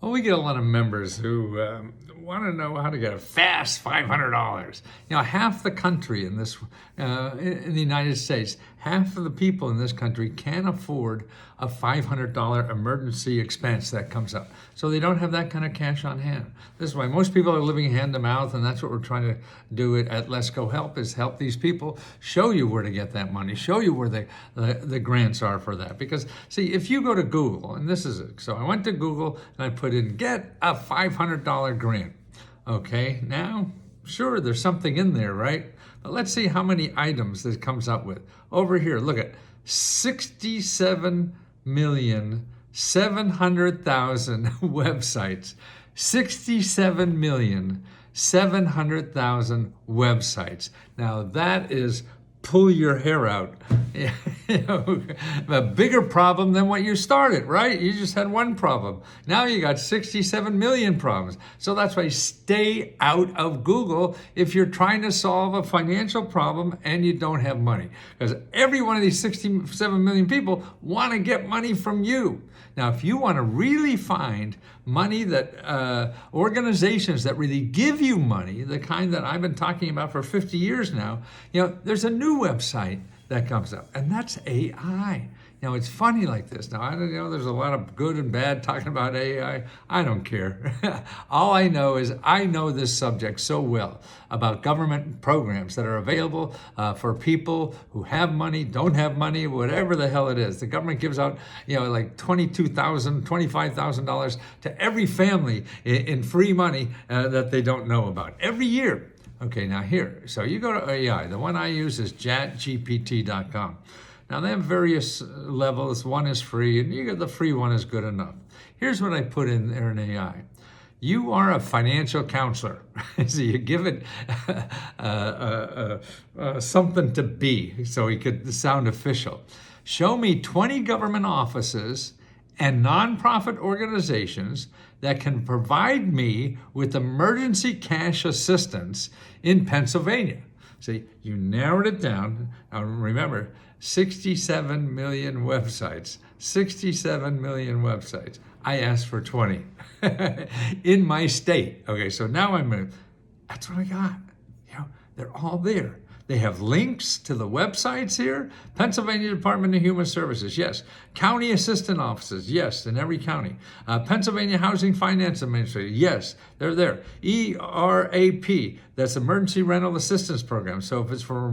Well, we get a lot of members who want to know how to get a fast $500. Half the country in in the United States, half of the people in this country can't afford a $500 emergency expense that comes up. So they don't have that kind of cash on hand. This is why most people are living hand to mouth, and that's what we're trying to do at Let's Go Help, is help these people, show you where to get that money, show you where the grants are for that. Because see, if you go to Google, and this is it. So I went to Google and I put in get a $500 grant. Okay, now, sure, there's something in there, right? But let's see how many items this comes up with. Over here, look at 67,700,000 websites. 67,700,000 websites. Now that is pull your hair out. A bigger problem than what you started, right? You just had one problem. Now you got 67 million problems. So that's why stay out of Google if you're trying to solve a financial problem and you don't have money. Because every one of these 67 million people want to get money from you. Now, if you want to really find money that organizations that really give you money, the kind that I've been talking about for 50 years now, there's a new website that comes up, and that's AI. It's funny like this. Now, I don't know, there's a lot of good and bad talking about AI. I don't care. All I know is I know this subject so well about government programs that are available for people who have money, don't have money, whatever the hell it is. The government gives out, like $22,000, $25,000 to every family in free money that they don't know about every year. Okay, now here, so you go to AI. The one I use is chatgpt.com. Now they have various levels. One is free, and you get the free one is good enough. Here's what I put in there in AI. You are a financial counselor. So you give it something to be, so it could sound official. Show me 20 government offices and nonprofit organizations that can provide me with emergency cash assistance in Pennsylvania. See, you narrowed it down. Now remember, 67 million websites. 67 million websites. I asked for 20 in my state. Okay, so now that's what I got. They're all there. They have links to the websites here. Pennsylvania Department of Human Services, yes. County assistant offices, yes, in every county. Pennsylvania Housing Finance Administration, yes, they're there. ERAP, that's Emergency Rental Assistance Program. So if it's for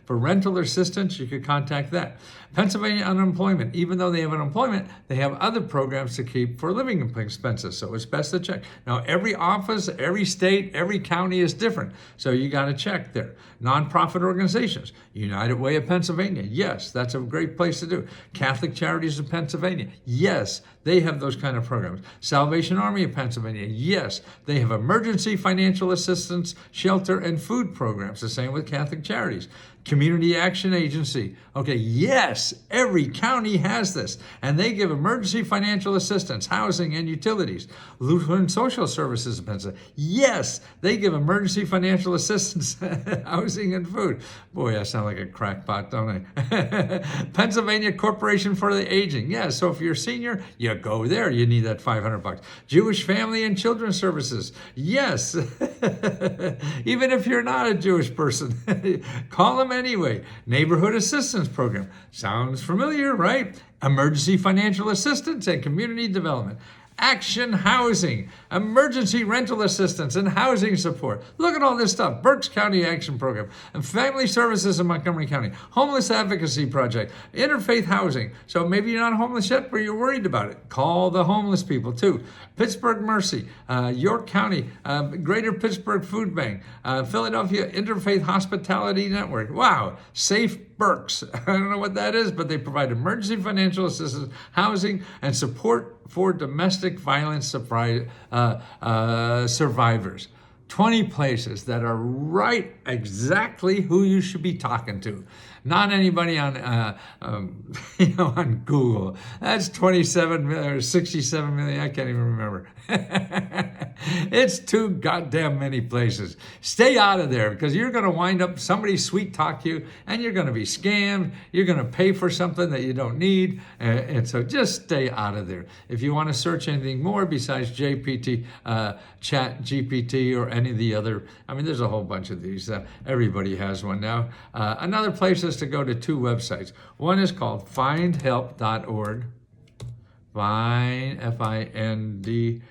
rental assistance, you could contact that. Pennsylvania Unemployment, even though they have unemployment, they have other programs to keep for living expenses. So it's best to check. Now, every office, every state, every county is different. So you got to check there. Nonprofit organizations, United Way of Pennsylvania, yes, that's a great place to do. Catholic Charities of Pennsylvania, yes, they have those kind of programs. Salvation Army of Pennsylvania, yes, they have emergency financial assistance, shelter, and food programs. The same with Catholic Charities. Community Action Agency. Okay, yes, every county has this, and they give emergency financial assistance, housing, and utilities. Lutheran Social Services of Pennsylvania. Yes, they give emergency financial assistance, housing, and food. Boy, I sound like a crackpot, don't I? Pennsylvania Corporation for the Aging. Yeah, so if you're a senior, you go there. You need that $500. Jewish Family and Children's Services. Yes, even if you're not a Jewish person, call them anyway. Neighborhood Assistance Program. Sounds familiar, right? Emergency Financial Assistance and Community Development. Action Housing, emergency rental assistance and housing support. Look at all this stuff. Berks County Action Program, and Family Services in Montgomery County, Homeless Advocacy Project, Interfaith Housing. So maybe you're not homeless yet, but you're worried about it. Call the homeless people too. Pittsburgh Mercy, York County, Greater Pittsburgh Food Bank, Philadelphia Interfaith Hospitality Network. Wow, Safe Berks. I don't know what that is, but they provide emergency financial assistance, housing, and support for domestic violence survivors. 20 places that are right exactly who you should be talking to. Not anybody on, on Google. That's 27 million or 67 million. I can't even remember. It's too goddamn many places. Stay out of there because you're going to wind up, somebody sweet talk you and you're going to be scammed. You're going to pay for something that you don't need. And so just stay out of there. If you want to search anything more besides JPT, Chat GPT, or any of the other, there's a whole bunch of these. Everybody has one now. Another place is to go to two websites. One is called findhelp.org. Find, F-I-N-D,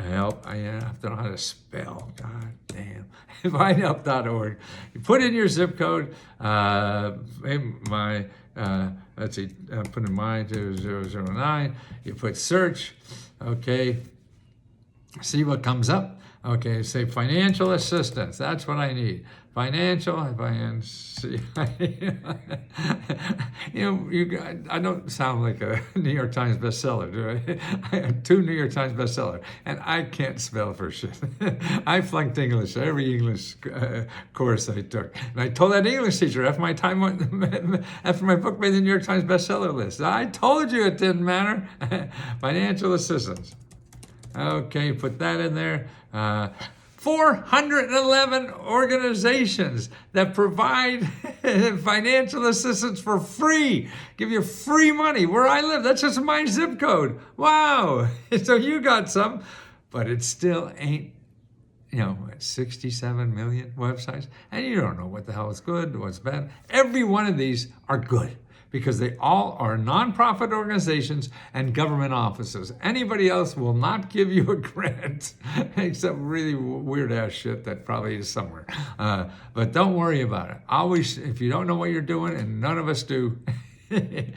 help. I have to know how to spell. God damn. Findhelp.org. You put in your zip code. Let's see. Put in my 2009. You put search. Okay. See what comes up. Okay. Say financial assistance. That's what I need. Financial, F-I-N-C. I don't sound like a New York Times bestseller, do I? I have 2 New York Times bestsellers, and I can't spell for shit. I flunked English, every English course I took. And I told that English teacher after my book made the New York Times bestseller list. I told you it didn't matter. Financial assistance. Okay, put that in there. 411 organizations that provide financial assistance for free, give you free money where I live. That's just my zip code. Wow. So you got some, but it still ain't, 67 million websites. And you don't know what the hell is good, what's bad. Every one of these are good, because they all are nonprofit organizations and government offices. Anybody else will not give you a grant, except really weird ass shit that probably is somewhere. But don't worry about it. Always, if you don't know what you're doing, and none of us do, and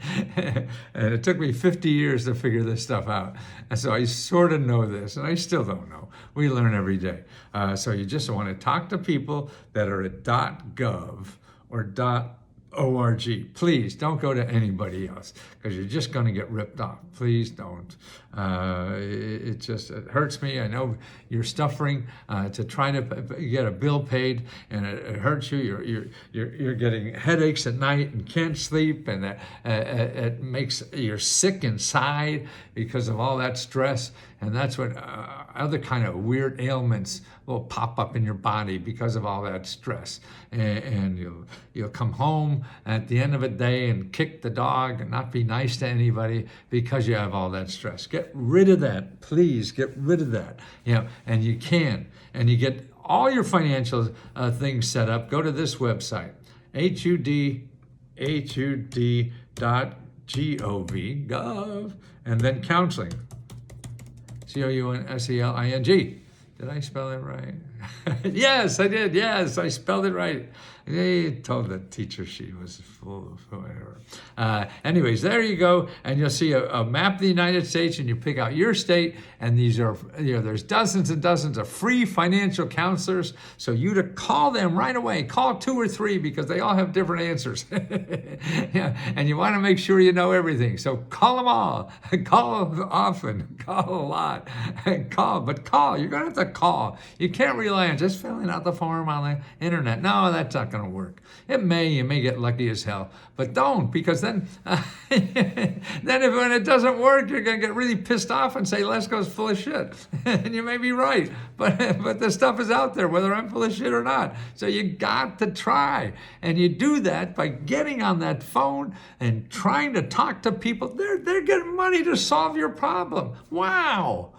it took me 50 years to figure this stuff out. And so I sort of know this, and I still don't know. We learn every day. So you just want to talk to people that are at .gov or .org. Please don't go to anybody else, because you're just going to get ripped off. Please don't. It hurts me. I know you're suffering to try to get a bill paid, and it hurts you. You're getting headaches at night and can't sleep, and it makes you're sick inside because of all that stress. And that's what other kind of weird ailments will pop up in your body because of all that stress. And you'll come home at the end of a day and kick the dog and not be nice to anybody because you have all that stress. Get rid of that. Please get rid of that. And you can. And you get all your financial things set up. Go to this website, hud.gov, and then counseling. COUNSELING. Did I spell it right? Yes, I did. Yes, I spelled it right. They told the teacher she was full of whatever. Anyways, there you go. And you'll see a map of the United States, and you pick out your state. And these are, there's dozens and dozens of free financial counselors. So you to call them right away. Call 2 or 3, because they all have different answers. And you want to make sure you know everything. So call them all. Call often. Call a lot. Call. You're going to have to call. You can't rely on just filling out the form on the internet. No, that's not going to work. You may get lucky as hell, but don't, because then when it doesn't work, you're going to get really pissed off and say Lesko's full of shit. And you may be right, but the stuff is out there, whether I'm full of shit or not. So you got to try, and you do that by getting on that phone and trying to talk to people. They're getting money to solve your problem. Wow,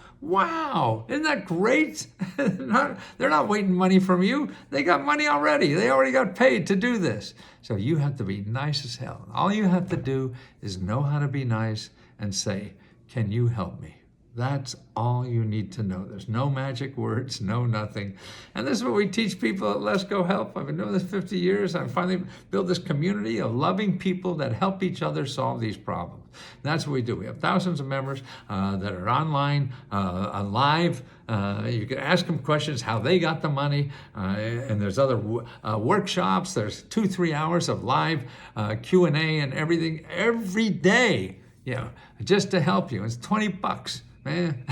isn't that great? They're not waiting money from you. They got money already. They already got paid to do this. So you have to be nice as hell. All you have to do is know how to be nice and say, can you help me? That's all you need to know. There's no magic words, no nothing. And this is what we teach people at Let's Go Help. I've been doing this 50 years. I finally built this community of loving people that help each other solve these problems. And that's what we do. We have thousands of members that are online, live. You can ask them questions, how they got the money. And there's other workshops. There's 2-3 hours of live Q&A and everything every day, just to help you. It's $20. Man.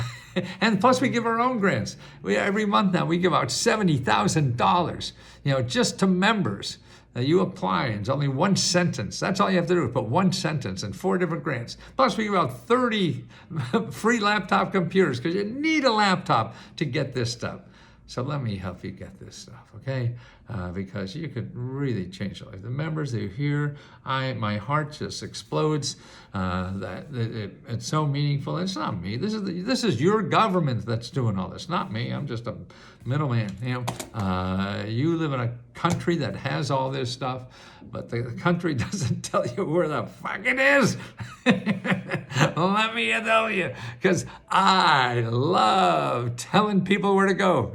And plus we give our own grants. Every month now we give out $70,000, just to members. that you apply. It's only one sentence. That's all you have to do is put one sentence and 4 different grants. Plus, we give out 30 free laptop computers because you need a laptop to get this stuff. So let me help you get this stuff, okay? Because you could really change your life. The members that are here, my heart just explodes. It's so meaningful. It's not me. This is your government that's doing all this, not me. I'm just a middleman. You live in a country that has all this stuff, but the country doesn't tell you where the fuck it is. Let me tell you, because I love telling people where to go.